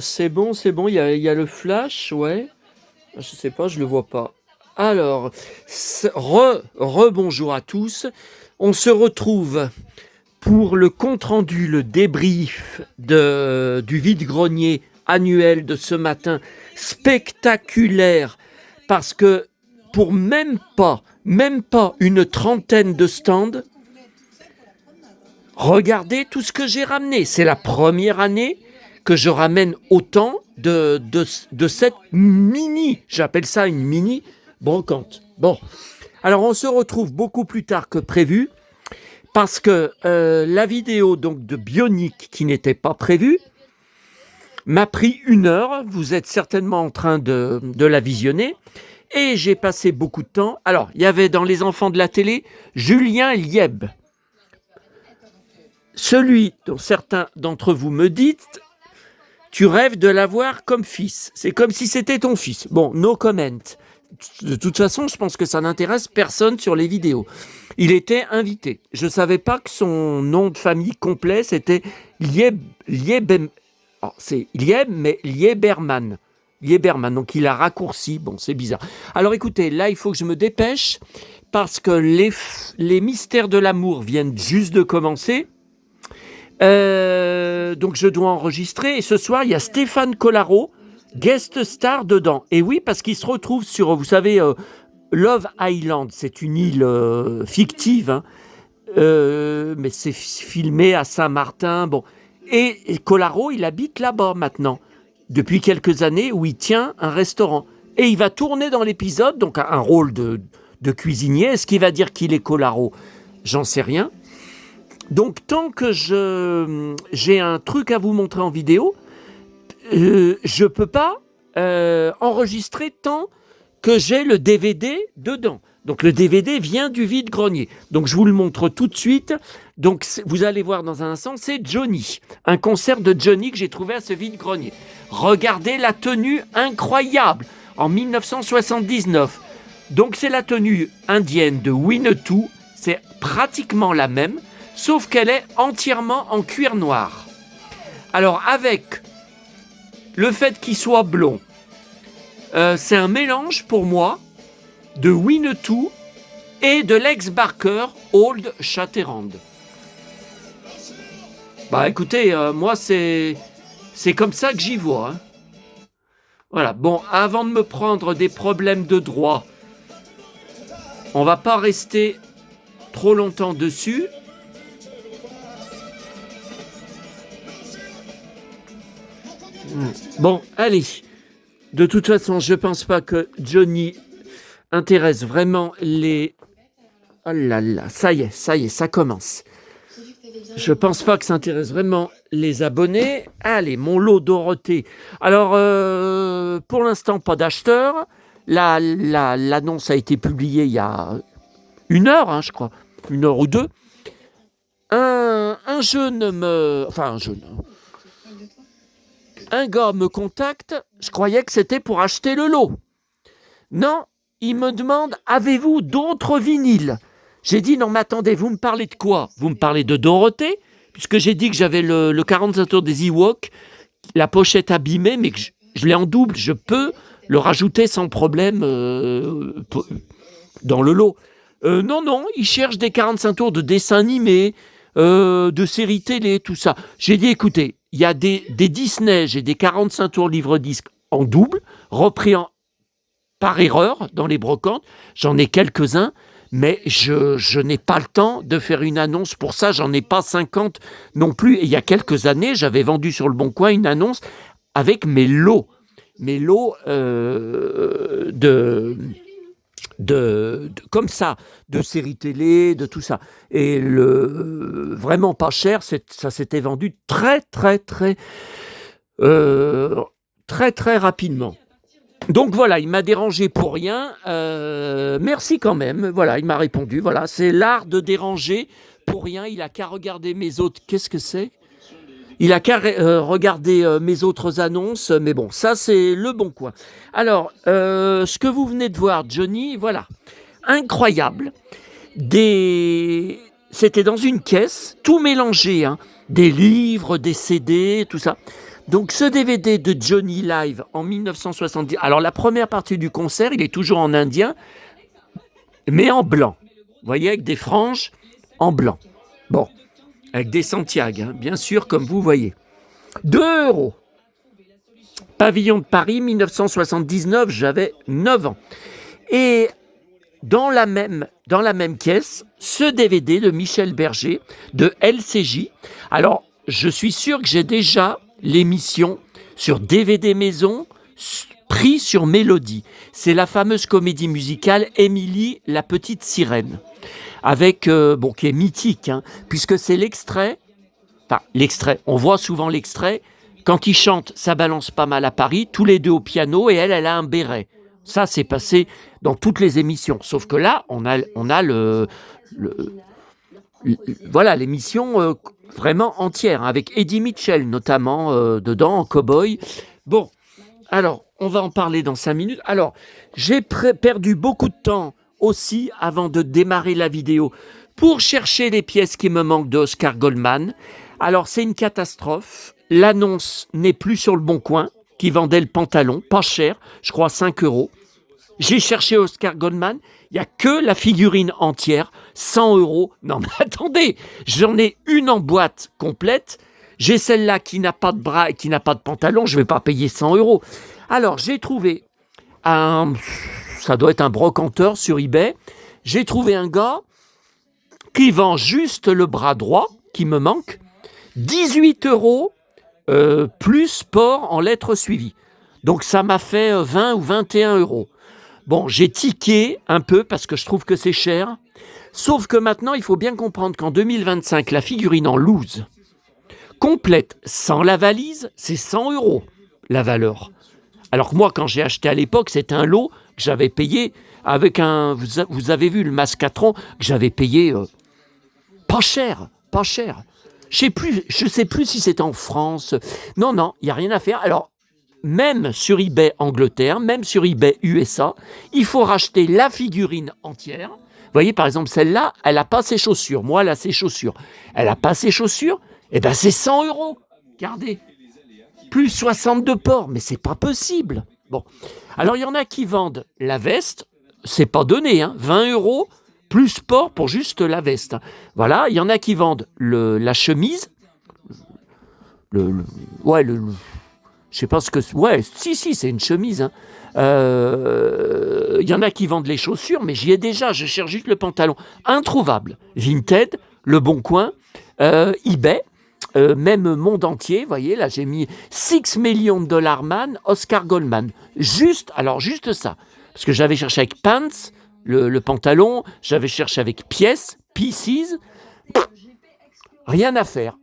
C'est bon, il y a le flash, ouais. Je sais pas, je le vois pas. Alors, bonjour à tous. On se retrouve pour le compte-rendu, le débrief du vide-grenier annuel de ce matin, spectaculaire, parce que pour même pas une trentaine de stands, regardez tout ce que j'ai ramené. C'est la première année que je ramène autant de cette j'appelle ça une mini brocante. Bon, alors on se retrouve beaucoup plus tard que prévu, parce que la vidéo donc de Bionic, qui n'était pas prévue, m'a pris 1 heure. Vous êtes certainement en train de la visionner. Et j'ai passé beaucoup de temps. Alors, il y avait dans les enfants de la télé Julien Lieb. Celui dont certains d'entre vous me dites, tu rêves de l'avoir comme fils. C'est comme si c'était ton fils. Bon, no comment. De toute façon, je pense que ça n'intéresse personne sur les vidéos. Il était invité. Je ne savais pas que son nom de famille complet, c'était c'est Lieb, mais Lieberman. Lieberman, donc il a raccourci. Bon, c'est bizarre. Alors écoutez, là, il faut que je me dépêche, parce que les mystères de l'amour viennent juste de commencer. Donc je dois enregistrer. Et ce soir, il y a Stéphane Collaro, guest star dedans. Et oui, parce qu'il se retrouve sur, vous savez, Love Island. C'est une île fictive, hein, mais c'est filmé à Saint-Martin. Bon. Et Collaro, il habite là-bas maintenant, depuis quelques années, où il tient un restaurant. Et il va tourner dans l'épisode, donc un rôle de cuisinier. Est-ce qu'il va dire qu'il est Collaro? J'en sais rien. Donc, tant que j'ai un truc à vous montrer en vidéo, je ne peux pas enregistrer tant que j'ai le DVD dedans. Donc, le DVD vient du vide-grenier. Donc, je vous le montre tout de suite. Donc, vous allez voir dans un instant, c'est Johnny. Un concert de Johnny que j'ai trouvé à ce vide-grenier. Regardez la tenue incroyable en 1979. Donc, c'est la tenue indienne de Winnetou. C'est pratiquement la même, sauf qu'elle est entièrement en cuir noir. Alors, avec le fait qu'il soit blond, c'est un mélange pour moi de Winnetou et de Lex Barker Old Shatterhand. Bah écoutez, moi c'est comme ça que j'y vois. Hein. Voilà, bon, avant de me prendre des problèmes de droit, on va pas rester trop longtemps dessus. Bon, allez. De toute façon, je pense pas que Johnny intéresse vraiment les... Oh là là, ça y est, ça commence. Je pense pas que ça intéresse vraiment les abonnés. Allez, mon lot Dorothée. Alors, pour l'instant, pas d'acheteur. L'annonce a été publiée il y a 1 heure, hein, je crois. 1 heure ou 2. Un gars me contacte, je croyais que c'était pour acheter le lot. Non, il me demande, avez-vous d'autres vinyles? J'ai dit, non mais attendez, vous me parlez de quoi? Vous me parlez de Dorothée, puisque j'ai dit que j'avais le 45 tours des Ewoks, la pochette abîmée, mais que je l'ai en double, je peux le rajouter sans problème dans le lot. Non, il cherche des 45 tours de dessins animés, de séries télé, tout ça. J'ai dit, écoutez, il y a des Disney, j'ai des 45 tours livre-disque en double, repris par erreur dans les brocantes. J'en ai quelques-uns, mais je n'ai pas le temps de faire une annonce pour ça. J'en ai pas 50 non plus. Et il y a quelques années, j'avais vendu sur le Bon Coin une annonce avec mes lots comme ça, de séries télé, de tout ça. Et vraiment pas cher, ça s'était vendu très rapidement. Donc voilà, il m'a dérangé pour rien. Merci quand même. Voilà, il m'a répondu. Voilà, c'est l'art de déranger pour rien. Il a qu'à regarder mes autres... Qu'est-ce que c'est ? Il a qu'à regarder mes autres annonces, mais bon, ça c'est le Bon Coin. Alors, ce que vous venez de voir, Johnny, voilà, incroyable. C'était dans une caisse, tout mélangé, hein, des livres, des CD, tout ça. Donc ce DVD de Johnny Live en 1970, alors la première partie du concert, il est toujours en indien, mais en blanc. Vous voyez, avec des franges en blanc. Bon, avec des Santiago, hein, bien sûr, comme vous voyez. 2 euros. Pavillon de Paris, 1979, j'avais 9 ans. Et dans la même caisse, ce DVD de Michel Berger, de LCJ. Alors, je suis sûr que j'ai déjà l'émission sur DVD Maison, pris sur Mélodie. C'est la fameuse comédie musicale Émilie la petite sirène, avec, qui est mythique, hein, puisque c'est l'extrait, on voit souvent l'extrait, quand ils chantent « Ça balance pas mal à Paris », tous les deux au piano, et elle a un béret. Ça, c'est passé dans toutes les émissions. Sauf que là, on a voilà, l'émission vraiment entière, hein, avec Eddie Mitchell notamment dedans, en cow-boy. Bon, alors, on va en parler dans 5 minutes. Alors, j'ai perdu beaucoup de temps aussi avant de démarrer la vidéo pour chercher les pièces qui me manquent d'Oscar Goldman. Alors, c'est une catastrophe. L'annonce n'est plus sur le Bon Coin, qui vendait le pantalon, pas cher, je crois 5 euros. J'ai cherché Oscar Goldman, il n'y a que la figurine entière, 100 euros. Non mais attendez, j'en ai une en boîte complète, j'ai celle-là qui n'a pas de bras et qui n'a pas de pantalon, je ne vais pas payer 100 euros. Alors j'ai trouvé ça doit être un brocanteur sur eBay, j'ai trouvé un gars qui vend juste le bras droit, qui me manque, 18 euros, plus port en lettres suivies. Donc ça m'a fait 20 ou 21 euros. Bon, j'ai tiqué un peu parce que je trouve que c'est cher. Sauf que maintenant, il faut bien comprendre qu'en 2025, la figurine en loose, complète, sans la valise, c'est 100 euros la valeur. Alors que moi, quand j'ai acheté à l'époque, c'était un lot que j'avais payé avec un... Vous avez vu le Mascatron, que j'avais payé pas cher, pas cher. Je sais plus si c'était en France. Non, il n'y a rien à faire. Alors, même sur eBay Angleterre, même sur eBay USA, il faut racheter la figurine entière. Vous voyez, par exemple, celle-là, elle n'a pas ses chaussures. Moi, elle a ses chaussures. Elle n'a pas ses chaussures, eh bien, c'est 100 euros. Regardez. Plus 62 ports, mais c'est pas possible. Bon. Alors, il y en a qui vendent la veste. C'est pas donné, hein. 20 euros, plus port pour juste la veste. Voilà. Il y en a qui vendent la chemise. Je sais pas ce que... Ouais, si, c'est une chemise. Hein. Y en a qui vendent les chaussures, mais j'y ai déjà, je cherche juste le pantalon. Introuvable. Vinted, Le Bon Coin, eBay, même Monde Entier, vous voyez, là j'ai mis 6 millions de dollars man, Oscar Goldman. Juste ça. Parce que j'avais cherché avec pants, le pantalon, j'avais cherché avec pièces, pieces. Rien à faire.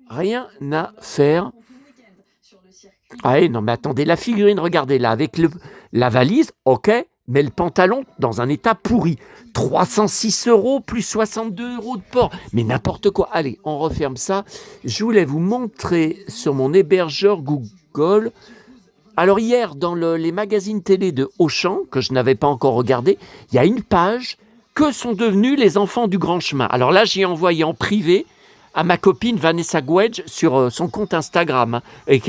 Ah oui, non mais attendez, la figurine, regardez-la, avec la valise, ok, mais le pantalon dans un état pourri. 306 euros plus 62 euros de port. Mais n'importe quoi. Allez, on referme ça. Je voulais vous montrer sur mon hébergeur Google. Alors hier, dans les magazines télé de Auchan, que je n'avais pas encore regardé, il y a une page que sont devenus les enfants du grand chemin. Alors là, j'ai envoyé en privé à ma copine Vanessa Guedj sur son compte Instagram. Hein, et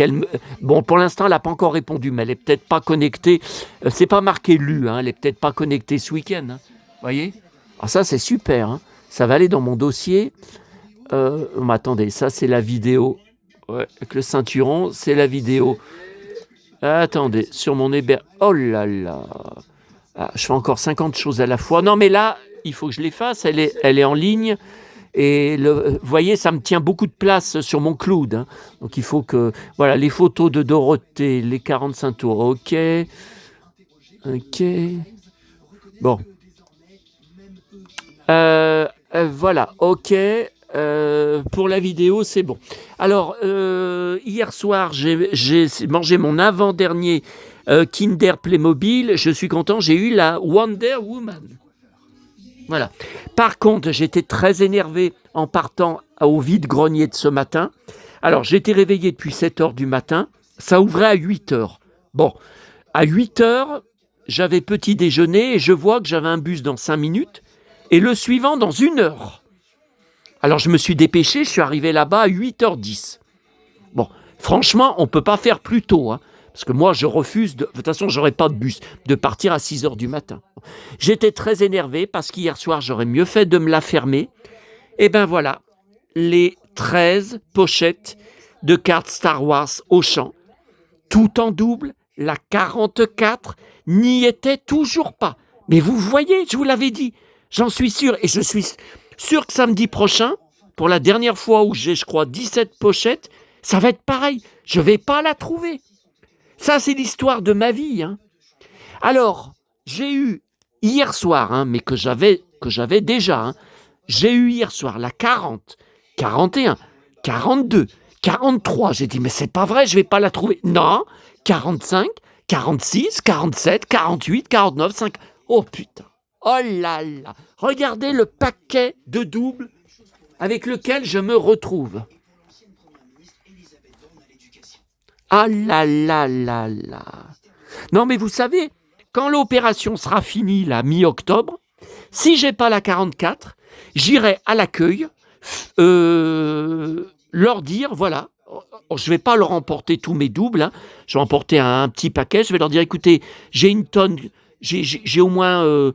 bon, pour l'instant, elle n'a pas encore répondu, mais elle n'est peut-être pas connectée. C'est pas marqué lu, hein, elle n'est peut-être pas connectée ce week-end. Hein, voyez. Alors ça, c'est super. Hein, ça va aller dans mon dossier. Mais attendez, ça, c'est la vidéo. Ouais, avec le ceinturon, c'est la vidéo. Attendez, sur mon hébergeur. Oh là là. Ah, je fais encore 50 choses à la fois. Non, mais là, il faut que je les fasse. Elle est en ligne. Et vous voyez, ça me tient beaucoup de place sur mon cloud. Hein. Donc il faut que... Voilà, les photos de Dorothée, les 45 tours. Ok. Bon. Voilà, ok. Pour la vidéo, c'est bon. Alors, hier soir, j'ai mangé mon avant-dernier Kinder Playmobil. Je suis content, j'ai eu la Wonder Woman. Voilà. Par contre, j'étais très énervé en partant au vide-grenier de ce matin. Alors, j'étais réveillé depuis 7 heures du matin. Ça ouvrait à 8 heures. Bon, à 8 heures, j'avais petit déjeuner et je vois que j'avais un bus dans 5 minutes et le suivant dans 1 heure. Alors, je me suis dépêché, je suis arrivé là-bas à 8h10. Bon, Franchement, on ne peut pas faire plus tôt, hein, parce que moi, je refuse, de toute façon, je n'aurai pas de bus, de partir à 6 heures du matin. J'étais très énervé parce qu'hier soir, j'aurais mieux fait de me la fermer. Et ben voilà, les 13 pochettes de cartes Star Wars Auchan, tout en double, la 44 n'y était toujours pas. Mais vous voyez, je vous l'avais dit, j'en suis sûr, et je suis sûr que samedi prochain, pour la dernière fois où j'ai, je crois, 17 pochettes, ça va être pareil, je ne vais pas la trouver. Ça, c'est l'histoire de ma vie. Hein. Alors, j'ai eu hier soir, hein, mais que j'avais déjà, hein, j'ai eu hier soir la 40, 41, 42, 43. J'ai dit, mais c'est pas vrai, je ne vais pas la trouver. Non, 45, 46, 47, 48, 49, 5. Oh putain, oh là là. Regardez le paquet de doubles avec lequel je me retrouve. Ah là là là là. Non mais vous savez, quand l'opération sera finie, là, mi-octobre, si j'ai pas la 44, j'irai à l'accueil leur dire, voilà, je vais pas leur emporter tous mes doubles, hein, je vais emporter un petit paquet, je vais leur dire, écoutez, j'ai une tonne, j'ai au moins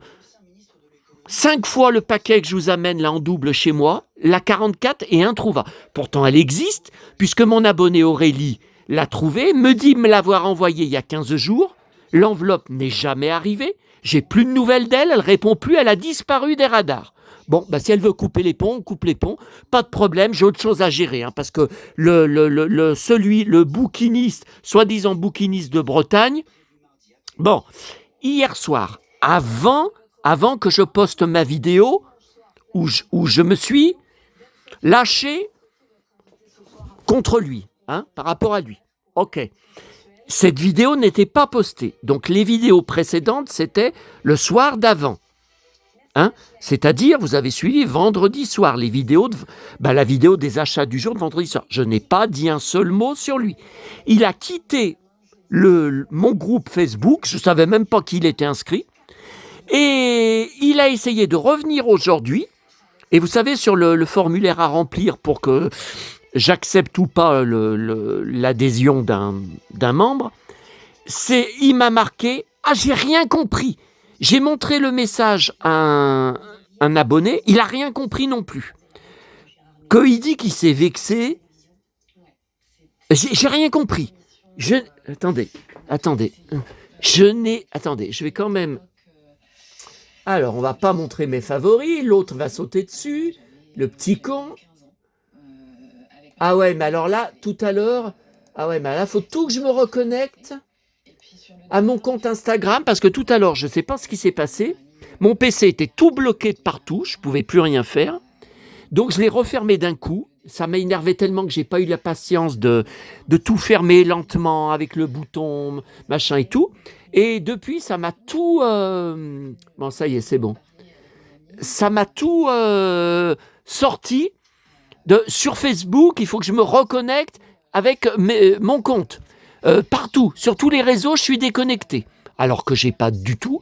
5 fois le paquet que je vous amène là en double chez moi, la 44 est introuvable. Pourtant, elle existe, puisque mon abonné Aurélie l'a trouvée, me dit me l'avoir envoyée il y a 15 jours, l'enveloppe n'est jamais arrivée, j'ai plus de nouvelles d'elle, elle répond plus, elle a disparu des radars. Bon, bah si elle veut couper les ponts, on coupe les ponts, pas de problème, j'ai autre chose à gérer, hein, parce que le bouquiniste, soi-disant bouquiniste de Bretagne, bon, hier soir, avant que je poste ma vidéo, où je me suis lâché contre lui, hein, par rapport à lui. Ok. Cette vidéo n'était pas postée. Donc les vidéos précédentes, c'était le soir d'avant. Hein, c'est-à-dire, vous avez suivi vendredi soir les vidéos, la vidéo des achats du jour de vendredi soir. Je n'ai pas dit un seul mot sur lui. Il a quitté mon groupe Facebook, je ne savais même pas qu'il était inscrit, et il a essayé de revenir aujourd'hui. Et vous savez, sur le formulaire à remplir pour que j'accepte ou pas l'adhésion d'un membre, il m'a marqué « Ah, j'ai rien compris !» J'ai montré le message à un abonné, il n'a rien compris non plus. Qu'il dit qu'il s'est vexé, j'ai rien compris. Attendez, je vais quand même... Alors, on va pas montrer mes favoris, l'autre va sauter dessus, le petit con. Ah ouais, mais alors là, tout à l'heure, faut tout que je me reconnecte à mon compte Instagram, parce que tout à l'heure, je ne sais pas ce qui s'est passé, mon PC était tout bloqué de partout, je ne pouvais plus rien faire, donc je l'ai refermé d'un coup, ça m'a énervé tellement que je n'ai pas eu la patience de tout fermer lentement avec le bouton, machin et tout, et depuis, ça m'a tout... Bon, ça y est, c'est bon. Ça m'a tout sorti sur Facebook, il faut que je me reconnecte avec mon compte. Partout, sur tous les réseaux, je suis déconnecté. Alors que j'ai pas du tout...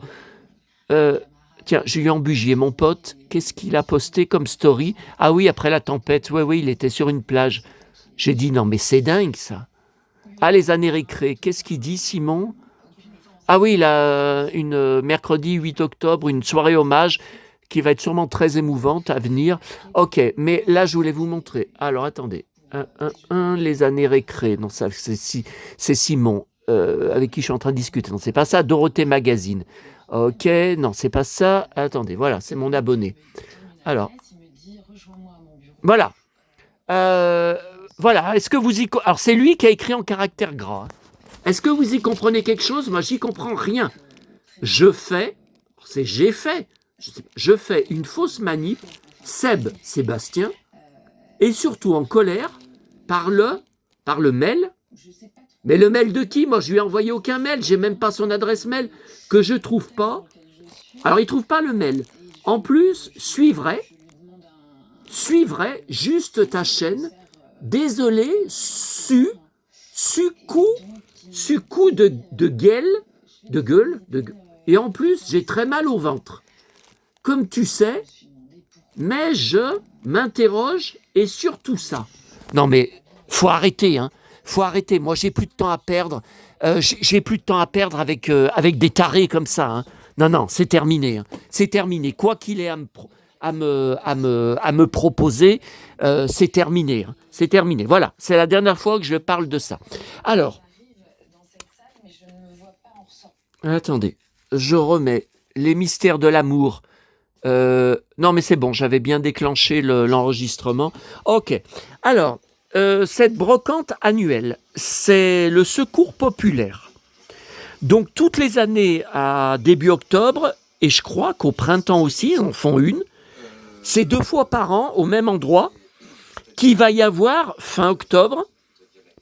Tiens, Julien Bugier, mon pote, qu'est-ce qu'il a posté comme story? Ah oui, après la tempête, oui, il était sur une plage. J'ai dit, non mais c'est dingue ça. Ah, les années récré, qu'est-ce qu'il dit, Simon? Ah oui, il a mercredi 8 octobre, une soirée hommage qui va être sûrement très émouvante à venir. Ok, mais là, je voulais vous montrer. Alors, attendez. Les années récré. Non, ça, c'est Simon, avec qui je suis en train de discuter. Non, c'est pas ça. Dorothée Magazine. Ok, non, c'est pas ça. Attendez, voilà, c'est mon abonné. Alors, voilà. Voilà, est-ce que vous y... Alors, c'est lui qui a écrit en caractère gras. Est-ce que vous y comprenez quelque chose? Moi, j'y comprends rien. Je fais une fausse manip, Sébastien, et surtout en colère, par le mail. Mais le mail de qui? Moi, je lui ai envoyé aucun mail, j'ai même pas son adresse mail, que je trouve pas. Alors, il trouve pas le mail. En plus, suivrai juste ta chaîne, désolé, coup de gueule, et en plus, j'ai très mal au ventre. Comme tu sais, mais je m'interroge, et surtout ça. Non mais, faut arrêter, hein. Faut arrêter. Moi, j'ai plus de temps à perdre. J'ai plus de temps à perdre avec des tarés comme ça. Hein. Non, non, c'est terminé. Hein. C'est terminé. Quoi qu'il ait à me proposer, c'est terminé. Hein. C'est terminé. Voilà, c'est la dernière fois que je parle de ça. Alors, attendez, je remets les mystères de l'amour. Non, mais c'est bon, j'avais bien déclenché l'enregistrement. Ok. Alors, cette brocante annuelle, c'est le Secours populaire. Donc, toutes les années, à début octobre, et je crois qu'au printemps aussi, ils en font une, c'est 2 fois par an, au même endroit, qu'il va y avoir fin octobre.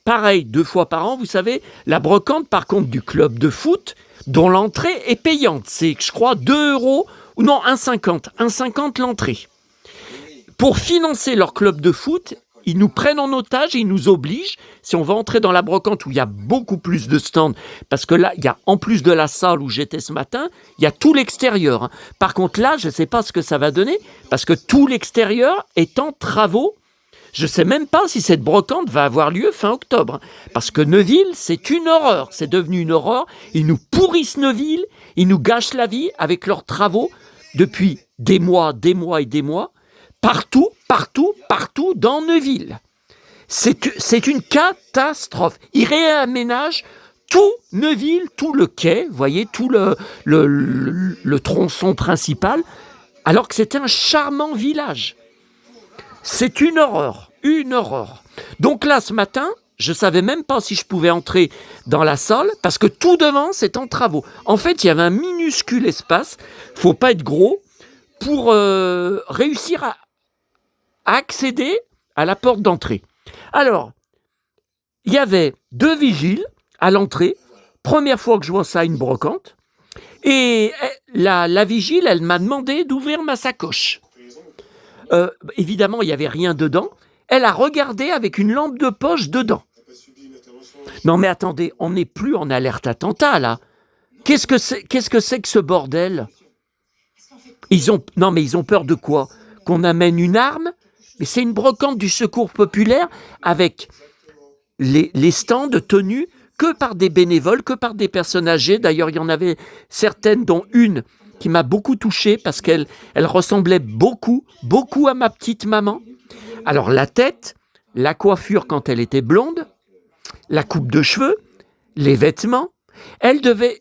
Pareil, 2 fois par an, vous savez, la brocante, par contre, du club de foot, dont l'entrée est payante. C'est, je crois, 2 €, ou non, 1,50 €. 1,50 € l'entrée. Pour financer leur club de foot, ils nous prennent en otage et ils nous obligent, si on va entrer dans la brocante où il y a beaucoup plus de stands, parce que là, il y a, en plus de la salle où j'étais ce matin, il y a tout l'extérieur. Hein. Par contre, là, je ne sais pas ce que ça va donner, parce que tout l'extérieur est en travaux. Je ne sais même pas si cette brocante va avoir lieu fin octobre. Parce que Neuville, c'est une horreur. C'est devenu une horreur. Ils nous pourrissent Neuville. Ils nous gâchent la vie avec leurs travaux depuis des mois et des mois. Partout dans Neuville. C'est une catastrophe. Ils réaménagent tout Neuville, tout le quai, vous voyez, tout le tronçon principal, alors que c'était un charmant village. C'est une horreur, une horreur. Donc là, ce matin, je ne savais même pas si je pouvais entrer dans la salle, parce que tout devant, c'est en travaux. En fait, il y avait un minuscule espace, il ne faut pas être gros, pour réussir à accéder à la porte d'entrée. Alors, il y avait 2 vigiles à l'entrée, première fois que je vois ça, une brocante, et la vigile, elle m'a demandé d'ouvrir ma sacoche. Évidemment, il n'y avait rien dedans. Elle a regardé avec une lampe de poche dedans. Non mais attendez, on n'est plus en alerte attentat là. Qu'est-ce que c'est que ce bordel ? Ils ont peur de quoi ? Qu'on amène une arme ? Mais c'est une brocante du Secours populaire avec les stands tenus que par des bénévoles, que par des personnes âgées. D'ailleurs, il y en avait certaines, dont une qui m'a beaucoup touché parce qu'elle ressemblait beaucoup à ma petite maman. Alors la tête, la coiffure quand elle était blonde, la coupe de cheveux, les vêtements.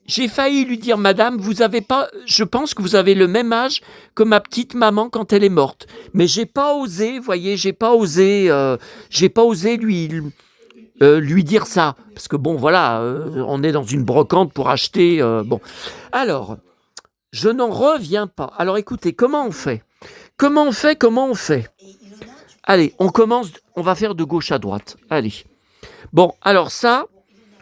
J'ai failli lui dire, madame, je pense que vous avez le même âge que ma petite maman quand elle est morte. Mais j'ai pas osé, voyez, j'ai pas osé lui dire ça. Parce que bon, voilà, on est dans une brocante pour acheter, bon. Alors, je n'en reviens pas. Alors écoutez, comment on fait ? Allez, on va faire de gauche à droite. Allez. Bon, alors ça,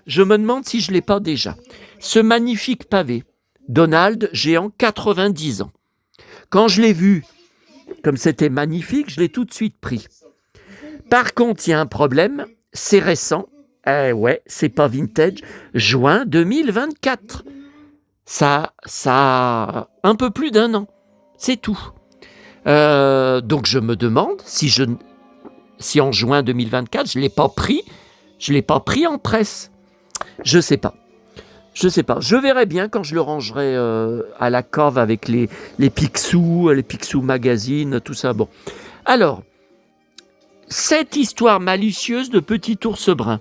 je me demande si je ne l'ai pas déjà. Ce magnifique pavé, Donald, géant, 90 ans. Quand je l'ai vu, comme c'était magnifique, je l'ai tout de suite pris. Par contre, il y a un problème, c'est récent. Ouais, c'est pas vintage. Juin 2024. Ça a un peu plus d'1 an. C'est tout. Donc je me demande si en juin 2024, je ne l'ai pas pris en presse. Je sais pas. Je verrai bien quand je le rangerai à la cave avec les Picsou Magazine, tout ça. Bon. Alors, cette histoire malicieuse de Petit Ours Brun,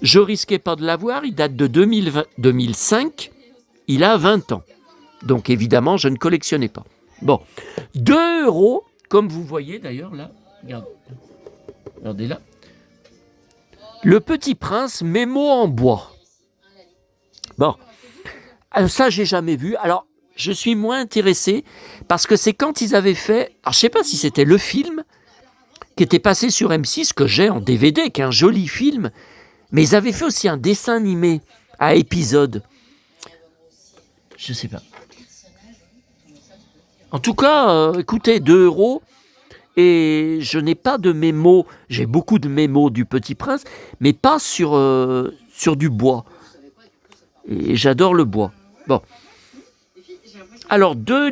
je risquais pas de l'avoir, il date de 2005, il a 20 ans. Donc évidemment, je ne collectionnais pas. Bon, 2 €, comme vous voyez d'ailleurs là, regardez là, Le Petit Prince, mémo en bois. Bon, ça j'ai jamais vu. Alors, je suis moins intéressé parce que c'est quand ils avaient fait, alors je sais pas si c'était le film qui était passé sur M6 que j'ai en DVD, qui est un joli film, mais ils avaient fait aussi un dessin animé à épisodes. Je sais pas. En tout cas, écoutez, 2 €, et je n'ai pas de mémo. J'ai beaucoup de mémos du Petit Prince, mais pas sur du bois. Et j'adore le bois. Bon. Alors, 2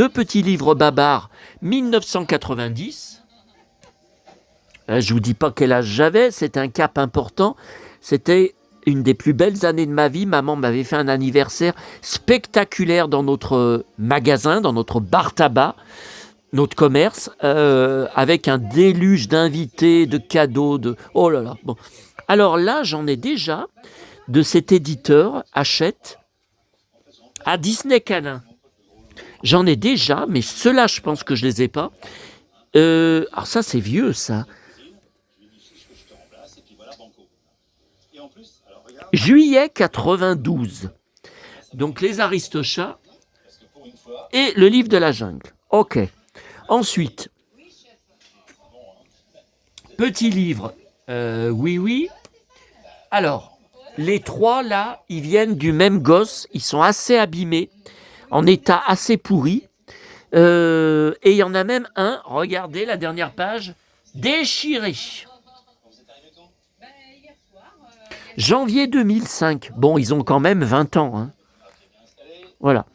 petits livres babards, 1990. Je vous dis pas quel âge j'avais, c'était un cap important. C'était une des plus belles années de ma vie. Maman m'avait fait un anniversaire spectaculaire dans notre magasin, dans notre bar tabac, notre commerce, avec un déluge d'invités, de cadeaux, de... Oh là là, bon. Alors là, j'en ai déjà de cet éditeur, Hachette, à Disney Canin. J'en ai déjà, mais ceux-là, je pense que je les ai pas. Alors ça, c'est vieux, ça. Juillet 92. Donc les Aristochats et le livre de la jungle. Ok. Ensuite, petit livre. Oui, oui. Alors, les trois là, ils viennent du même gosse. Ils sont assez abîmés, en état assez pourri. Et il y en a même un, regardez la dernière page, déchiré. Janvier 2005. Bon, ils ont quand même 20 ans. Hein. Voilà.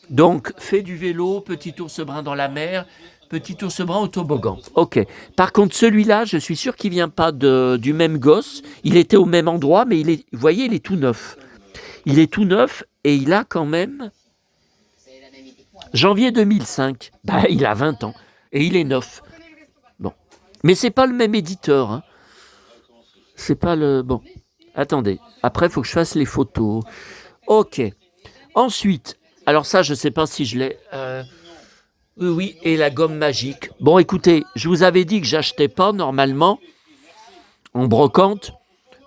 Donc, fait du vélo, petit ours brun dans la mer, petit ours brun au toboggan. Ok. Par contre, celui-là, je suis sûr qu'il ne vient pas du même gosse. Il était au même endroit, mais vous voyez, il est tout neuf. Il est tout neuf et il a quand même... Janvier 2005. Bah, il a 20 ans et il est neuf. Bon. Mais c'est pas le même éditeur. Hein. C'est pas le... Bon. Attendez, après, il faut que je fasse les photos. Ok. Ensuite, alors ça, je ne sais pas si je l'ai... Oui, et la gomme magique. Bon, écoutez, je vous avais dit que j'achetais pas, normalement, en brocante.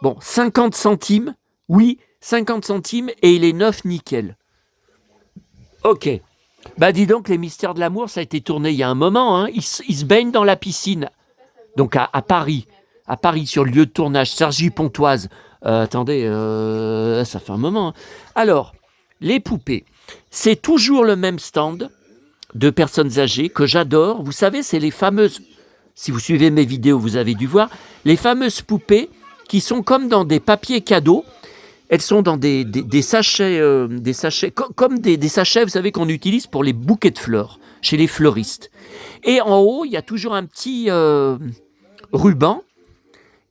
Bon, 50 centimes. Oui, 50 centimes, et il est neuf nickel. Ok. Bah, dis donc, Les Mystères de l'amour, ça a été tourné il y a un moment. Hein. Il se baigne dans la piscine. Donc, à Paris. À Paris, sur le lieu de tournage, Cergy-Pontoise. Attendez, ça fait un moment. Hein. Alors, les poupées, c'est toujours le même stand de personnes âgées que j'adore. Vous savez, c'est les fameuses, si vous suivez mes vidéos, vous avez dû voir, les fameuses poupées qui sont comme dans des papiers cadeaux. Elles sont dans des sachets, comme des sachets, vous savez, qu'on utilise pour les bouquets de fleurs, chez les fleuristes. Et en haut, il y a toujours un petit ruban.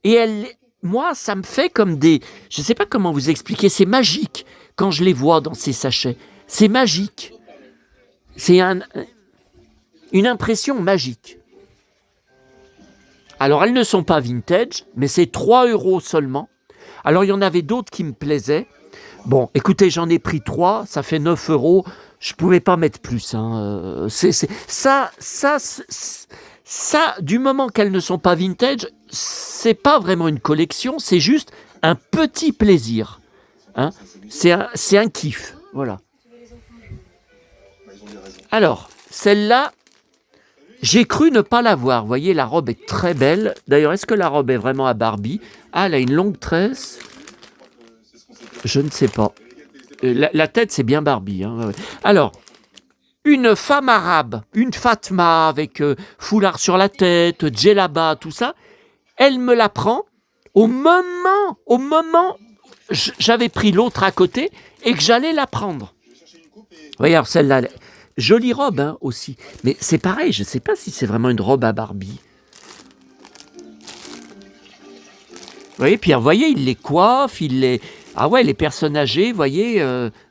Et moi, ça me fait comme des... Je ne sais pas comment vous expliquer, c'est magique quand je les vois dans ces sachets. C'est magique. C'est une impression magique. Alors, elles ne sont pas vintage, mais c'est 3 € seulement. Alors, il y en avait d'autres qui me plaisaient. Bon, écoutez, j'en ai pris 3, ça fait 9 €. Je ne pouvais pas mettre plus. Hein. Ça, du moment qu'elles ne sont pas vintage, c'est pas vraiment une collection, c'est juste un petit plaisir. Hein. C'est un kiff. Voilà. Alors, celle-là, j'ai cru ne pas la voir. Vous voyez, la robe est très belle. D'ailleurs, est-ce que la robe est vraiment à Barbie? Ah, elle a une longue tresse. Je ne sais pas. La tête, c'est bien Barbie. Hein. Alors, une femme arabe, une Fatma avec foulard sur la tête, djellaba, tout ça, elle me la prend au moment j'avais pris l'autre à côté et que j'allais la prendre. Vous voyez, alors celle-là, jolie robe hein, aussi, mais c'est pareil, je ne sais pas si c'est vraiment une robe à Barbie. Vous voyez, puis vous voyez, il les coiffe, Ah ouais, les personnes âgées, vous voyez,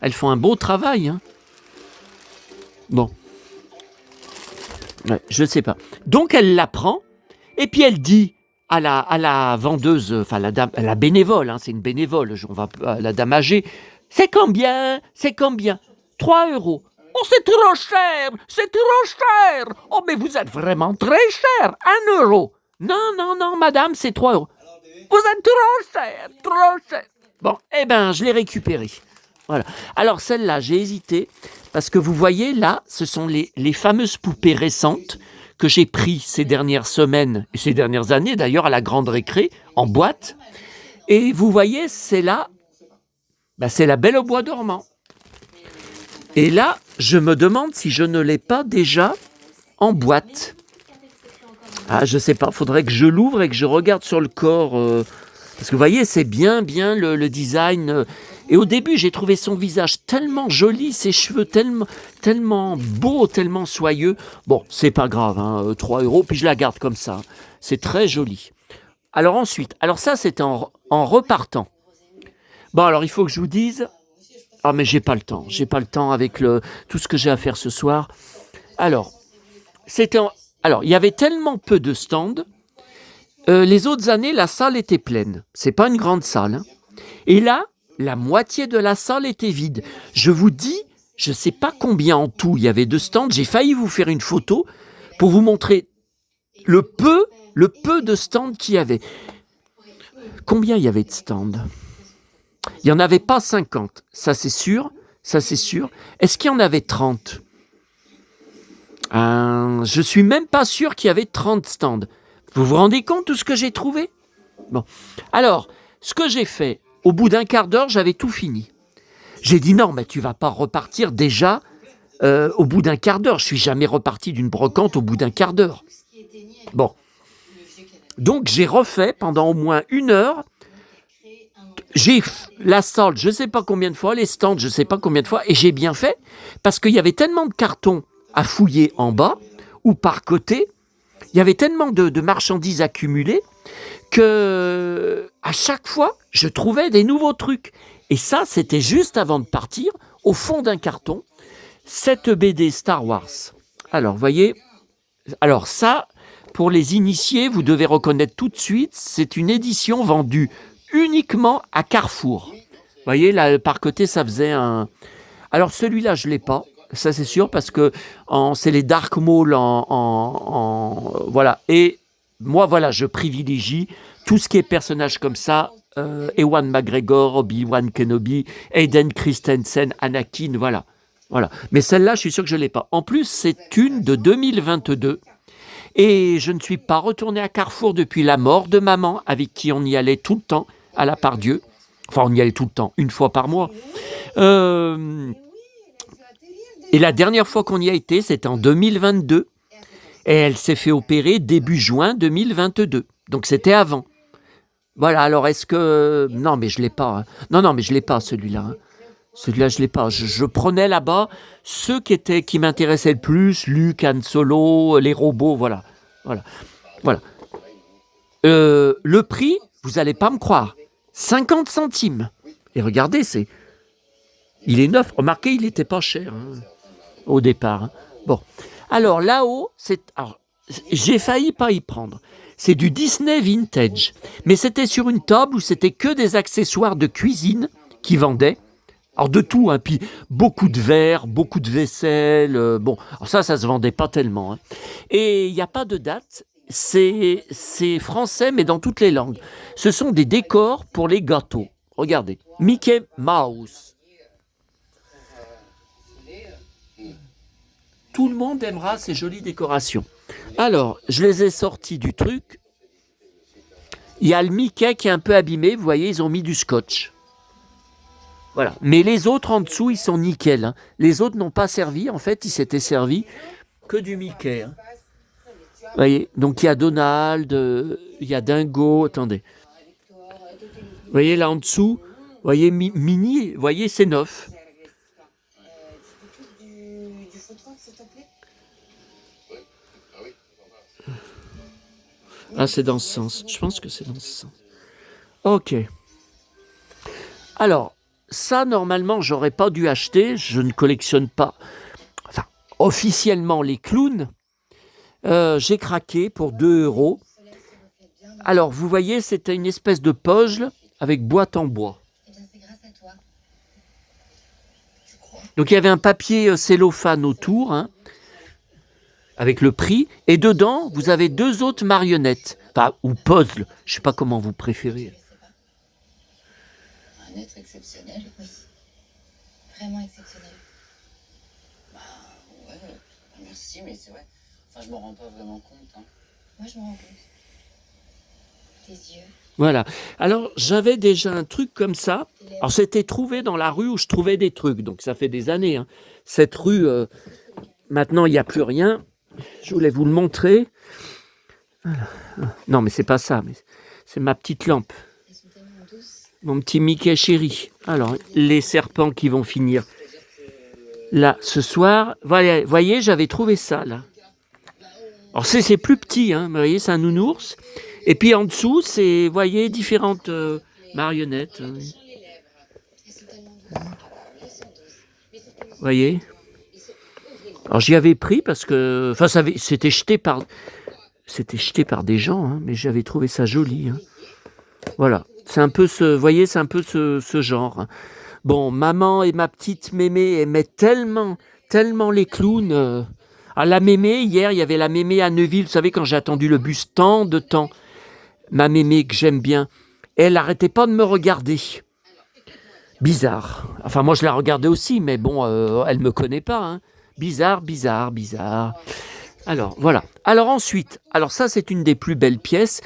elles font un beau travail. Hein. Bon. Ouais, je ne sais pas. Donc, elle la prend, et puis elle dit à la vendeuse, enfin, la bénévole, hein, c'est une bénévole, on va la dame âgée, c'est combien? 3 €. Oh, c'est trop cher! C'est trop cher! Oh, mais vous êtes vraiment très cher! 1 €. Non, madame, c'est 3 €. Vous êtes trop cher! Bon, eh ben, je l'ai récupéré. Voilà. Alors, celle-là, j'ai hésité, parce que vous voyez, là, ce sont les fameuses poupées récentes que j'ai pris ces dernières semaines, et ces dernières années, d'ailleurs, à la Grande Récré, en boîte. Et vous voyez, c'est là, c'est la Belle au bois dormant. Et là, je me demande si je ne l'ai pas déjà en boîte. Ah, je sais pas, faudrait que je l'ouvre et que je regarde sur le corps. Parce que vous voyez, c'est bien le design. Et au début, j'ai trouvé son visage tellement joli, ses cheveux tellement beaux, tellement soyeux. Bon, c'est pas grave, hein, 3 euros, puis je la garde comme ça. C'est très joli. Alors ensuite, alors ça, c'était en repartant. Bon, alors il faut que je vous dise... Ah, mais j'ai pas le temps. J'ai pas le temps avec tout ce que j'ai à faire ce soir. Alors, alors, il y avait tellement peu de stands. Les autres années, la salle était pleine. C'est pas une grande salle, hein. Et là, la moitié de la salle était vide. Je vous dis, je ne sais pas combien en tout il y avait de stands. J'ai failli vous faire une photo pour vous montrer le peu de stands qu'il y avait. Combien il y avait de stands? Il n'y en avait pas 50, ça c'est sûr. Ça c'est sûr. Est-ce qu'il y en avait 30? Je suis même pas sûr qu'il y avait 30 stands. Vous vous rendez compte de tout ce que j'ai trouvé? Bon. Alors, ce que j'ai fait, au bout d'un quart d'heure, j'avais tout fini. J'ai dit non, mais tu vas pas repartir déjà au bout d'un quart d'heure. Je suis jamais reparti d'une brocante au bout d'un quart d'heure. Bon. Donc, j'ai refait pendant au moins 1 heure. J'ai la salle, je ne sais pas combien de fois, les stands, je ne sais pas combien de fois, et j'ai bien fait, parce qu'il y avait tellement de cartons à fouiller en bas, ou par côté, il y avait tellement de marchandises accumulées, que à chaque fois, je trouvais des nouveaux trucs. Et ça, c'était juste avant de partir, au fond d'un carton, cette BD Star Wars. Alors, vous voyez, alors ça, pour les initiés, vous devez reconnaître tout de suite, c'est une édition vendue uniquement à Carrefour. Vous voyez, là, par côté, ça faisait un... Alors, celui-là, je ne l'ai pas, ça c'est sûr, parce que c'est les Dark Maul voilà. Et moi, voilà, je privilégie tout ce qui est personnage comme ça, Ewan McGregor, Obi-Wan Kenobi, Hayden Christensen, Anakin, voilà. Voilà. Mais celle-là, je suis sûr que je ne l'ai pas. En plus, c'est une de 2022. Et je ne suis pas retourné à Carrefour depuis la mort de maman, avec qui on y allait tout le temps, à la Pardieu. Enfin, on y allait tout le temps, 1 fois par mois. Et la dernière fois qu'on y a été, c'était en 2022. Et elle s'est fait opérer début juin 2022. Donc, c'était avant. Voilà, alors est-ce que... Non, mais je ne l'ai pas. Hein. Non, mais je ne l'ai pas, celui-là. Hein. Celui-là, je ne l'ai pas. Je prenais là-bas ceux qui m'intéressaient le plus, Luke, Han Solo, les robots, voilà. Le prix, vous n'allez pas me croire, 50 centimes. Et regardez, il est neuf. Remarquez, il n'était pas cher hein, au départ. Hein. Bon, alors là-haut, j'ai failli pas y prendre. C'est du Disney Vintage. Mais c'était sur une table où c'était que des accessoires de cuisine qui vendaient. Alors de tout, hein, puis beaucoup de verres, beaucoup de vaisselle. Bon, alors ça se vendait pas tellement. Hein. Et il n'y a pas de date. C'est français, mais dans toutes les langues. Ce sont des décors pour les gâteaux. Regardez, Mickey Mouse. Tout le monde aimera ces jolies décorations. Alors, je les ai sortis du truc. Il y a le Mickey qui est un peu abîmé. Vous voyez, ils ont mis du scotch. Voilà. Mais les autres en dessous, ils sont nickel. Hein. Les autres n'ont pas servi. En fait, ils s'étaient servis que du Mickey. Hein. Vous voyez, donc il y a Donald, il y a Dingo. Attendez. Vous voyez là en dessous, vous voyez Mini, vous voyez c'est neuf. Ah, c'est dans ce sens. Je pense que c'est dans ce sens. Ok. Alors, ça, normalement, j'aurais pas dû acheter. Je ne collectionne pas, enfin, officiellement les clowns. J'ai craqué pour 2 euros. Alors, vous voyez, c'était une espèce de puzzle avec boîte en bois. Donc, il y avait un papier cellophane autour, hein, avec le prix. Et dedans, vous avez 2 autres marionnettes. Enfin, ou puzzle. Je ne sais pas comment vous préférez. Un être exceptionnel. Oui. Vraiment exceptionnel. Bah, ouais. Merci, mais c'est vrai. Enfin, je m'en rends pas vraiment compte. Hein. Moi, je m'en rends compte. Tes yeux. Voilà. Alors, j'avais déjà un truc comme ça. Alors, c'était trouvé dans la rue où je trouvais des trucs. Donc, ça fait des années. Hein. Cette rue, maintenant, il n'y a plus rien. Je voulais vous le montrer. Voilà. Non, mais c'est pas ça. Mais c'est ma petite lampe. Elles sont tellement douces. Mon petit Mickey chéri. Alors, les serpents qui vont finir là ce soir. Voilà, voyez, j'avais trouvé ça là. Alors c'est plus petit, hein, vous voyez, c'est un nounours. Et puis en dessous, c'est, vous voyez, différentes marionnettes. Vous voyez. Alors j'y avais pris parce que, enfin, c'était jeté par des gens, hein, mais j'avais trouvé ça joli. Hein. Voilà, c'est un peu vous voyez, c'est un peu ce genre. Hein. Bon, maman et ma petite mémé aimaient tellement les clowns. À la mémé, hier, il y avait la mémé à Neuville. Vous savez, quand j'ai attendu le bus tant de temps, ma mémé que j'aime bien, elle n'arrêtait pas de me regarder. Bizarre. Enfin, moi, je la regardais aussi, mais bon, elle ne me connaît pas. Hein. Bizarre. Alors, voilà. Alors ensuite, alors ça, c'est une des plus belles pièces.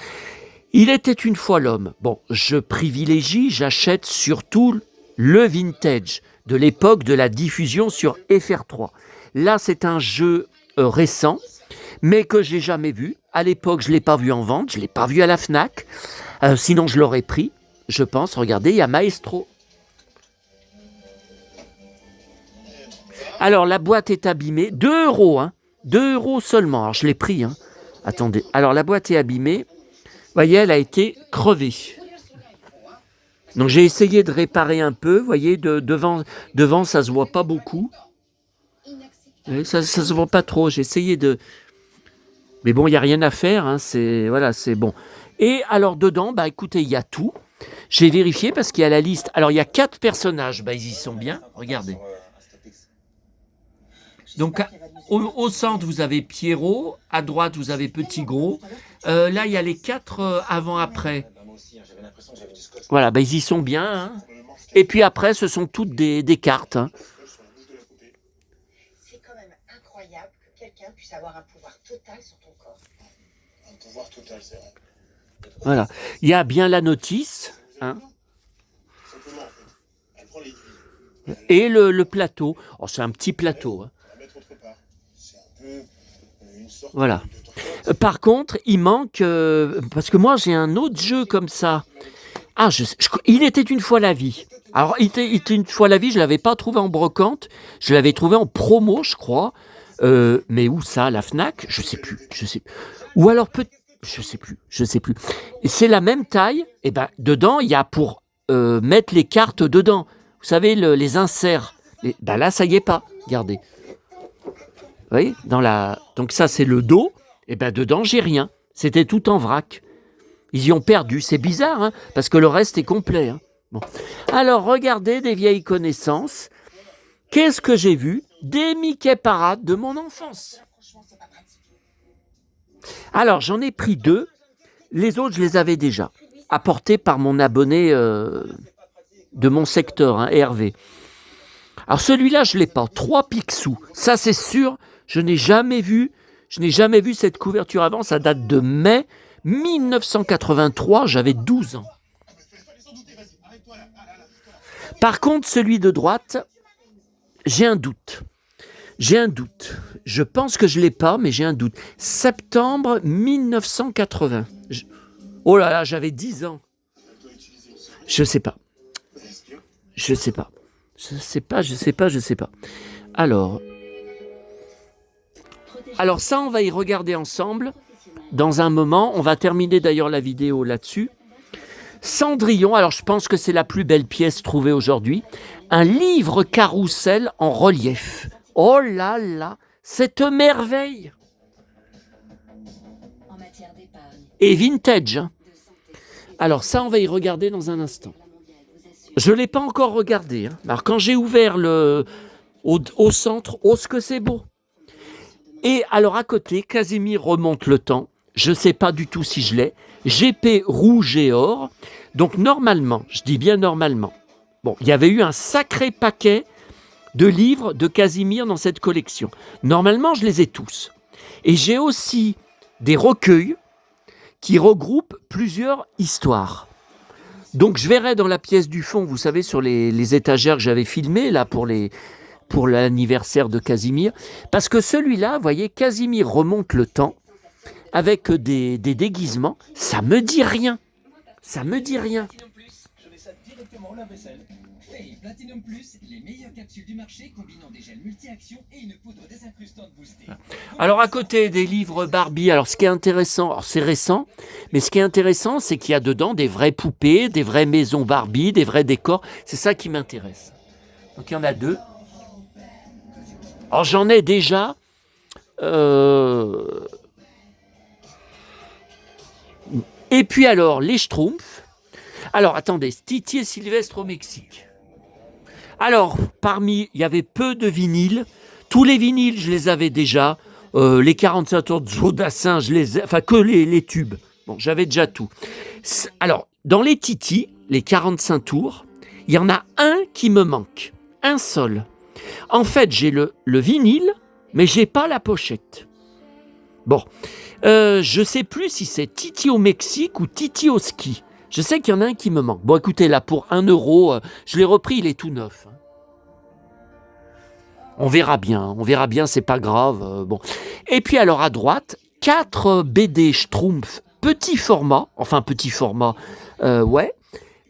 Il était une fois l'homme. Bon, j'achète surtout le vintage de l'époque de la diffusion sur FR3. Là, c'est un jeu récent, mais que je n'ai jamais vu. À l'époque, je ne l'ai pas vu en vente, je ne l'ai pas vu à la FNAC. Sinon, je l'aurais pris, je pense. Regardez, il y a Maestro. Alors, la boîte est abîmée. 2 €, hein. 2 € seulement. Alors, je l'ai pris. Hein. Attendez. Alors, la boîte est abîmée. Vous voyez, elle a été crevée. Donc, j'ai essayé de réparer un peu. Vous voyez, devant, ça ne se voit pas beaucoup. Ça se voit pas trop. J'ai essayé de... Mais bon, il n'y a rien à faire. Hein. C'est bon. Et alors, dedans, bah écoutez, il y a tout. J'ai vérifié parce qu'il y a la liste. Alors, il y a 4 personnages. Bah, ils y sont bien. Regardez. Donc, au centre, vous avez Pierrot. À droite, vous avez Petit Gros. Là, il y a les 4 avant-après. Voilà, bah, ils y sont bien. Hein. Et puis après, ce sont toutes des cartes. Hein. C'est quand même incroyable que quelqu'un puisse avoir un pouvoir total sur ton corps. Un pouvoir total, c'est vrai. Voilà. Il y a bien la notice. Hein. Et le plateau. Oh, c'est un petit plateau. Hein. Voilà. Par contre, il manque... parce que moi, j'ai un autre jeu comme ça. Ah, il était une fois la vie. Alors, il était une fois la vie, je ne l'avais pas trouvé en brocante. Je l'avais trouvé en promo, je crois. Mais où ça, la FNAC? Je sais plus. Ou alors, je sais plus. Et c'est la même taille. Et ben, dedans, il y a pour mettre les cartes dedans. Vous savez, les inserts. Ben là, ça y est pas. Regardez. Vous voyez, donc ça, c'est le dos. Et ben dedans, j'ai rien. C'était tout en vrac. Ils y ont perdu. C'est bizarre, hein, parce que le reste est complet. Hein. Bon. Alors, regardez des vieilles connaissances. Qu'est-ce que j'ai vu? Des Mickey Parade de mon enfance. Alors, j'en ai pris 2. Les autres, je les avais déjà. Apportés par mon abonné de mon secteur, hein, Hervé. Alors, celui-là, je ne l'ai pas. 3 Picsou. Ça, c'est sûr. Je n'ai jamais vu cette couverture avant. Ça date de mai 1983. J'avais 12 ans. Par contre, celui de droite, j'ai un doute. Je pense que je ne l'ai pas, mais j'ai un doute. Septembre 1980. Oh là là, j'avais 10 ans. Je sais pas. Alors ça, on va y regarder ensemble dans un moment. On va terminer d'ailleurs la vidéo là-dessus. Cendrillon, alors je pense que c'est la plus belle pièce trouvée aujourd'hui. Un livre carrousel en relief. Oh là là, cette merveille. Et vintage. Hein. Alors ça, on va y regarder dans un instant. Je ne l'ai pas encore regardé. Hein. Alors quand j'ai ouvert au centre, oh ce que c'est beau. Et alors à côté, Casimir remonte le temps. Je ne sais pas du tout si je l'ai. GP rouge et or. Donc normalement, je dis bien normalement, bon, il y avait eu un sacré paquet de livres de Casimir dans cette collection. Normalement, je les ai tous. Et j'ai aussi des recueils qui regroupent plusieurs histoires. Donc je verrai dans la pièce du fond, vous savez, sur les étagères que j'avais filmées là pour l'anniversaire de Casimir. Parce que celui-là, vous voyez, Casimir remonte le temps avec des déguisements. Ça me dit rien. directement au lave-vaisselle. Fay Platinum Plus, les meilleures capsules du marché combinant des gels multi-actions et une poudre désincrustante boostée. Alors à côté des livres Barbie, alors ce qui est intéressant, alors c'est récent, mais ce qui est intéressant, c'est qu'il y a dedans des vraies poupées, des vraies maisons Barbie, des vrais décors. C'est ça qui m'intéresse. Donc il y en a 2. Alors j'en ai déjà... Et puis alors, les Schtroumpfs. Alors attendez, Titi et Sylvestre au Mexique. Alors, il y avait peu de vinyles. Tous les vinyles, je les avais déjà. Les 45 tours de Joe Dassin, enfin que les tubes. Bon, j'avais déjà tout. Alors, dans les Titi, les 45 tours, il y en a un qui me manque. Un seul. En fait, j'ai le vinyle, mais j'ai pas la pochette. Bon, je sais plus si c'est Titi au Mexique ou Titi au ski. Je sais qu'il y en a un qui me manque. Bon, écoutez, là, pour 1 euro, je l'ai repris, il est tout neuf. On verra bien, c'est pas grave. Bon. Et puis alors à droite, 4 BD Schtroumpf, petit format, ouais.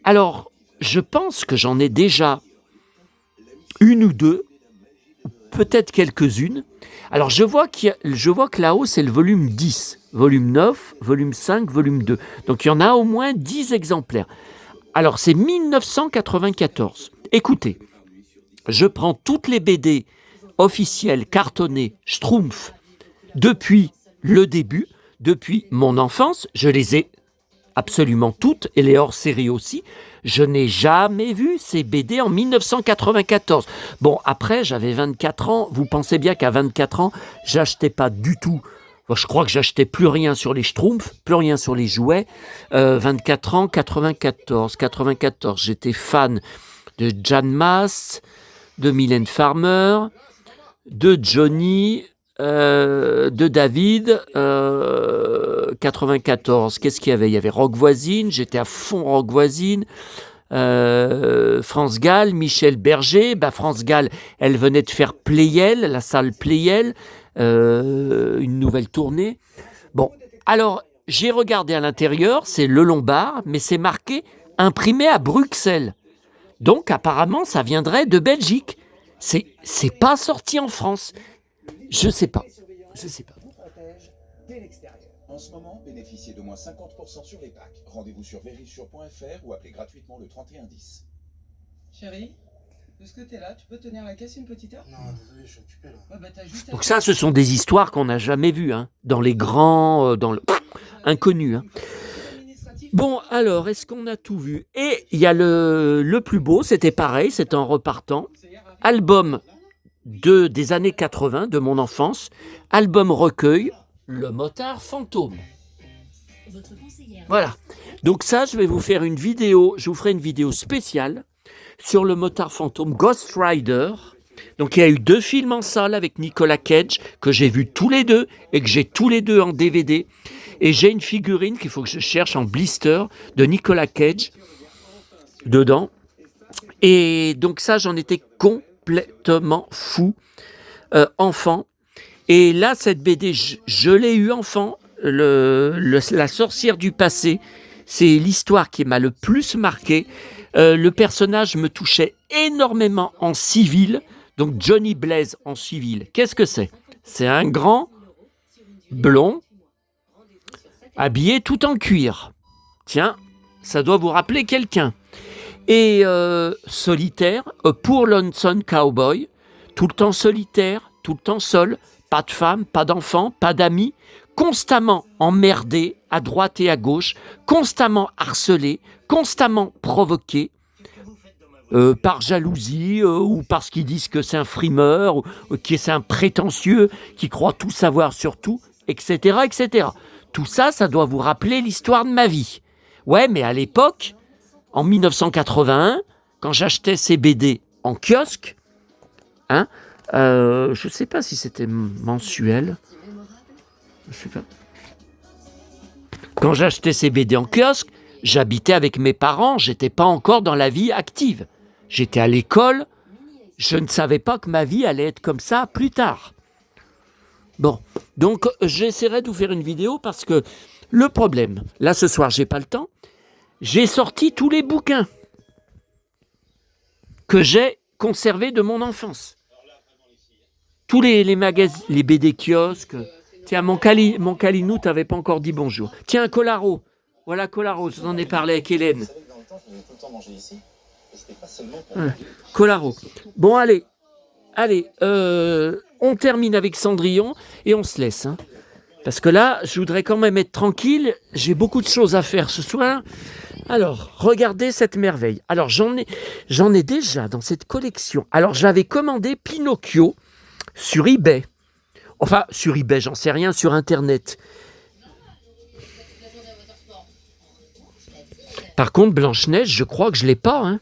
Alors, je pense que j'en ai déjà 1 ou 2, peut-être quelques-unes. Alors, je vois que là-haut, c'est le volume 10, volume 9, volume 5, volume 2. Donc, il y en a au moins 10 exemplaires. Alors, c'est 1994. Écoutez, je prends toutes les BD officielles, cartonnées, Schtroumpf, depuis le début, depuis mon enfance. Je les ai absolument toutes, et les hors-série aussi. Je n'ai jamais vu ces BD en 1994. Bon, après, j'avais 24 ans. Vous pensez bien qu'à 24 ans, j'achetais pas du tout. Bon, je crois que j'achetais plus rien sur les Schtroumpfs, plus rien sur les jouets. 24 ans, 94. J'étais fan de Jan Maas, de Mylène Farmer, de Johnny, de David, 94. Qu'est-ce qu'il y avait? Il y avait Rock Voisine, j'étais à fond Rock Voisine, France Gall, Michel Berger. France Gall, elle venait de faire Playel, la salle Playel, une nouvelle tournée. Bon, alors j'ai regardé à l'intérieur, c'est Le Lombard, mais c'est marqué imprimé à Bruxelles. Donc apparemment, ça viendrait de Belgique. C'est pas sorti en France. Je sais pas. En ce moment, bénéficiez de moins 50% sur les packs. Rendez-vous sur verissure.fr ou appelez gratuitement le 3110. Chérie, de ce côté-là, tu peux tenir la caisse une petite heure? Non, désolé, je suis occupé là. Ouais, t'as juste Donc ça, ce sont des histoires qu'on n'a jamais vues, hein, dans les grands, dans le inconnus. Hein. Bon, alors, est-ce qu'on a tout vu? Et il y a le plus beau, c'était pareil, c'était en repartant. Album des années 80, de mon enfance. Album recueil, Le Motard Fantôme. Voilà. Donc ça, je vous ferai une vidéo spéciale sur Le Motard Fantôme, Ghost Rider. Donc il y a eu 2 films en salle avec Nicolas Cage, que j'ai vus tous les 2, et que j'ai tous les 2 en DVD. Et j'ai une figurine qu'il faut que je cherche en blister de Nicolas Cage dedans. Et donc ça, j'en étais complètement fou, enfant. Et là, cette BD, je l'ai eu enfant. La sorcière du passé, c'est l'histoire qui m'a le plus marqué. Le personnage me touchait énormément en civil. Donc Johnny Blaze en civil, qu'est-ce que c'est? C'est un grand, blond, habillé tout en cuir. Tiens, ça doit vous rappeler quelqu'un. Et solitaire, pour Lonesome Cowboy, tout le temps solitaire, tout le temps seul, pas de femme, pas d'enfant, pas d'amis, constamment emmerdé à droite et à gauche, constamment harcelé, constamment provoqué, par jalousie, ou parce qu'ils disent que c'est un frimeur, ou que c'est un prétentieux, qui croit tout savoir sur tout, etc., etc. Tout ça, ça doit vous rappeler l'histoire de ma vie. Ouais, mais à l'époque, en 1981, quand j'achetais ces BD en kiosque, hein, je ne sais pas si c'était mensuel. Je sais pas. Quand j'achetais ces BD en kiosque, j'habitais avec mes parents, j'étais pas encore dans la vie active. J'étais à l'école, je ne savais pas que ma vie allait être comme ça plus tard. Bon, donc j'essaierai de vous faire une vidéo parce que le problème, là ce soir j'ai pas le temps, j'ai sorti tous les bouquins. que j'ai conservées de mon enfance. Tous les magazines, les BD kiosques. Tiens, mon Calinou, t'avais pas encore dit bonjour. Tiens, Colaro. Voilà Colaro, je vous en ai parlé avec Hélène. Colaro. Bon, allez, on termine avec Cendrillon et on se laisse. Hein. Parce que là, je voudrais quand même être tranquille. J'ai beaucoup de choses à faire ce soir. Alors, regardez cette merveille. Alors, j'en ai déjà dans cette collection. Alors, j'avais commandé Pinocchio sur eBay. Enfin, sur eBay, j'en sais rien, sur Internet. Par contre, Blanche-Neige, je crois que je ne l'ai pas. Hein.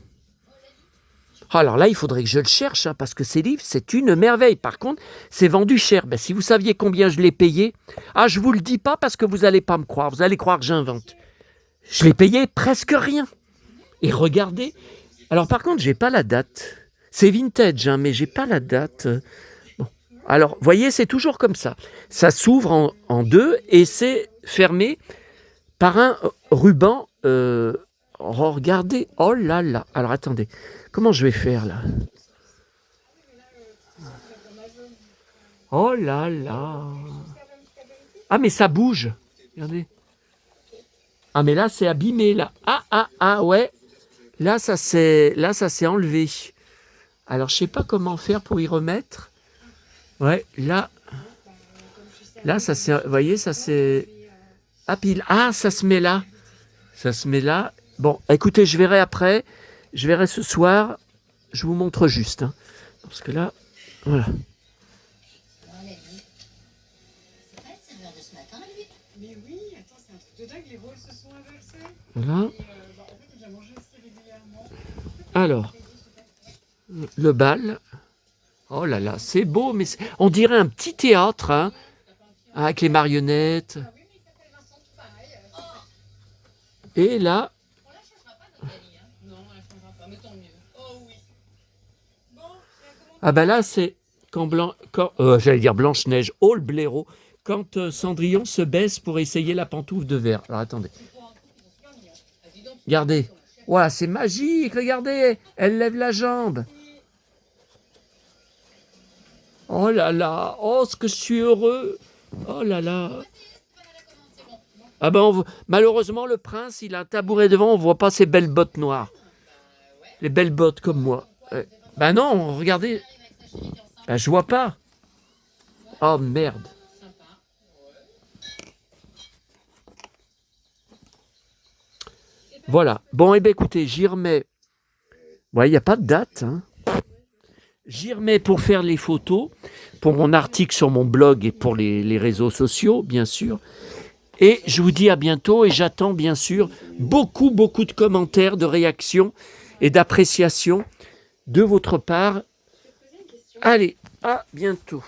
Alors là, il faudrait que je le cherche, hein, parce que ces livres, c'est une merveille. Par contre, c'est vendu cher. Ben, si vous saviez combien je l'ai payé, je ne vous le dis pas parce que vous n'allez pas me croire. Vous allez croire que j'invente. Je l'ai payé presque rien. Et regardez. Alors par contre, je n'ai pas la date. C'est vintage, hein, mais je n'ai pas la date. Bon. Alors, vous voyez, c'est toujours comme ça. Ça s'ouvre en deux et c'est fermé par un ruban. Regardez. Oh là là. Alors attendez. Comment je vais faire là? Oh là là. Ah mais ça bouge. Regardez. Ah mais là c'est abîmé là. Ah ouais. Là ça s'est enlevé. Alors je sais pas comment faire pour y remettre. Ouais, là ça c'est, vous voyez, ça c'est ça se met là. Ça se met là. Bon, écoutez, je verrai après. Je verrai ce soir. Je vous montre juste. Hein, parce que là, voilà. Mais oui, attends, c'est un truc de dingue, les rôles se sont inversés. Voilà. En fait, on a mangé aussi régulièrement. Alors, le bal. Oh là là, c'est beau, mais on dirait un petit théâtre, hein, avec les marionnettes. Et là, ah ben là, c'est quand j'allais dire Blanche-Neige, oh le blaireau, quand Cendrillon se baisse pour essayer la pantoufle de verre. Alors attendez. Regardez. Voilà, c'est magique, regardez, elle lève la jambe. Oh là là, oh ce que je suis heureux. Oh là là. Ah ben malheureusement le prince, il a un tabouret devant, on voit pas ses belles bottes noires. Les belles bottes comme moi. Ben non, regardez. Ben je vois pas. Oh merde. Voilà. Bon, eh bien écoutez, j'y remets. Ouais, il n'y a pas de date. Hein. J'y remets pour faire les photos, pour mon article sur mon blog et pour les réseaux sociaux, bien sûr. Et je vous dis à bientôt et j'attends bien sûr beaucoup de commentaires, de réactions et d'appréciations de votre part. Allez, à bientôt.